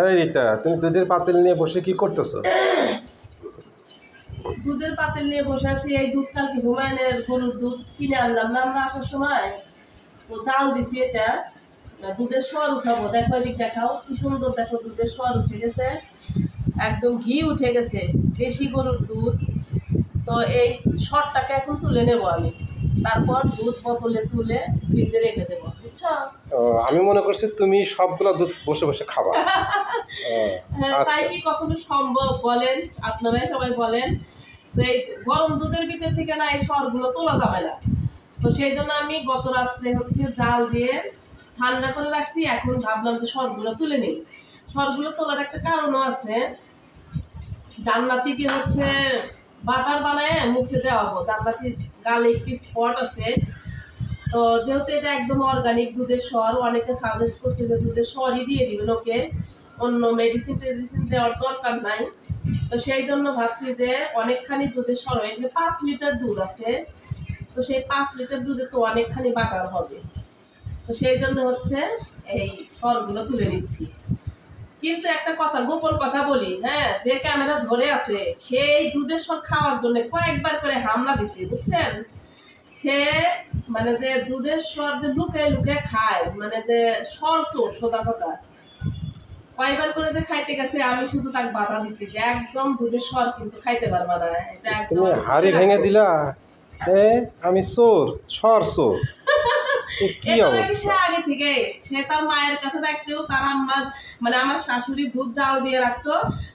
এই রিতা, তুমি দুধের পাতিল নিয়ে বসে কি করতেছো? দুধের পাতিল নিয়ে বসে আছি। এই দুধ কালকে হুমায়ুনের গরুর দুধ কিনে আনলাম না আমরা আসার সময়, তো চাল দিছি। এটা দুধের স্বর উঠাবো, দেখো এদিক দেখাও কি সুন্দর, দেখো দুধের স্বর উঠে গেছে, একদম ঘি উঠে গেছে, দেশি গরুর দুধ। তো এই স্বরটাকে এখন তুলে নেবো আমি, তারপর দুধ বোতলে তুলে ফ্রিজে রেখে দেবো, বুঝছো? আমি মনে করছি তুমি সবগুলো দুধ বসে বসে খাবা। তাই কি কখনো সম্ভব বলেন? আপনারাই সবাই বলেন। তো এই গরম দুধের ভিতর থেকে না এই সরগুলো তোলা যাবে না, তো সেই জন্য আমি গত রাত্রে হচ্ছে জাল দিয়ে ঠান্ডা করে রাখছি। এখন ভাবলাম যে সরগুলো তুলে নিই। সরগুলো তোলার একটা কারণও আছে। জান্নাতিকে হচ্ছে বাটার বানায় মুখে দেওয়াবো। জান্নাতির গালে একটি স্পট আছে, তো যেহেতু এটা একদম অর্গানিক দুধের স্বর, অনেকে সাজেস্ট করছে যে দুধের স্বরই দিয়ে দিবেন ওকে, অন্য মেডিসিন টেডিসিন দেওয়ার দরকার নাই। তো সেই জন্য ভাবছি যে অনেকখানি দুধের স্বর, এখানে 5 লিটার দুধ আছে, তো সেই 5 লিটার দুধে তো অনেকখানি বাটার হবে। তো সেই জন্য হচ্ছে এই স্বরগুলো তুলে নিচ্ছি। কিন্তু একটা কথা, গোপন কথা বলি, হ্যাঁ, যে ক্যামেরা ধরে আছে সেই দুধের স্বর খাওয়ার জন্য কয়েকবার করে হামলা দিছে, বুঝছেন? সে মানে যে দুধের স্বর যে লুকে লুকে খায়, মানে যে স্বর চোর, সোজা কথা। কয়বার করে যে খাইতে গেছে, আমি শুধু তাকে বাধা দিছি যে একদম দুধের স্বর কিন্তু খাইতে পারবা না, এটা একদম। তুমি হাড়ি ভেঙে দিলা। আমি চোর, সর চোর। কি অবস্থা? সে আগে থেকে সে তার মায়ের কাছে থাকতেও তার আম্মা মানে আমার শাশুড়ি দুধ জাল দিয়ে রাখতো,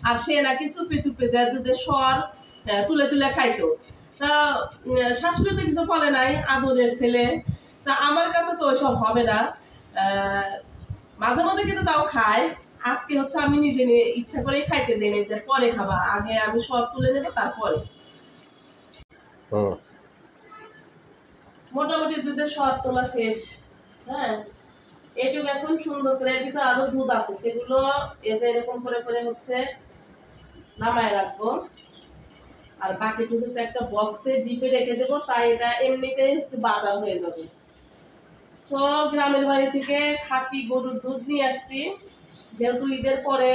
আর সে নাকি চুপে চুপে যায় দুধের স্বর তুলে তুলে খাইতো। তা শাশুড়ি তো কিছু বলে নাই, আদরের ছেলে। তা আমার কাছে তো ওইসব হবে না, মাঝে মধ্যে কিন্তু তাও খায়। আজকে হচ্ছে আমি নিজে নিয়ে ইচ্ছা করেই খাইতে দিই, যে পরে খাবা, আগে আমি সব তুলে নেবো তারপরে। মোটামুটি দুধের স্বাদ তোলা শেষ। হ্যাঁ, এইটুকু এখন সুন্দর করে, কিন্তু আরো দুধ আছে, সেগুলো এতে এরকম করে করে হচ্ছে নামায় রাখবো। আর বাকিটুকু হচ্ছে একটা বক্সে ডিপে রেখে দেবো, তাই এটা এমনিতেই হচ্ছে বাটার হয়ে যাবে। তো গ্রামের বাড়ি থেকে খাঁটি গরুর দুধ নিয়ে আসছি, যেহেতু ঈদের পরে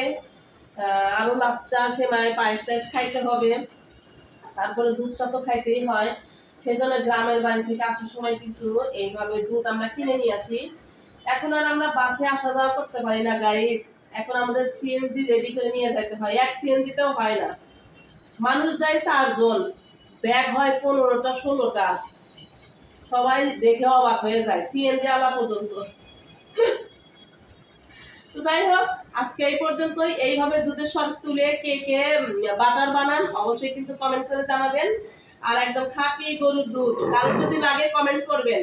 আরো লাচ্চা সেমাই পায়েস টায়েস খাইতে হবে, তারপরে দুধটা তো খাইতেই হয়। সেই জন্য গ্রামের বাড়ি থেকে আসার সময় কিন্তু এইভাবে দুধ আমরা কিনে নিয়ে আসি। এখন আর আমরা বাসে আসা যাওয়া করতে পারি না গাইস, এখন আমাদের সিএনজি রেডি করে নিয়ে যেতে হয়। এক সিএনজিতেও হয় না, মানুষ যায় 4 জন, ব্যাগ হয় 15টা 16টা, সবাই দেখে অবাক হয়ে যায়, সিএনজি আলা পর্যন্ত। তো যাই হোক, আজকে এই পর্যন্তই। এইভাবে দুধের স্বর তুলে কে কে বাটার বানান অবশ্যই কিন্তু কমেন্ট করে জানাবেন। আর একদম খাঁটি গরুর দুধ, কারো যদি লাগে কমেন্ট করবেন।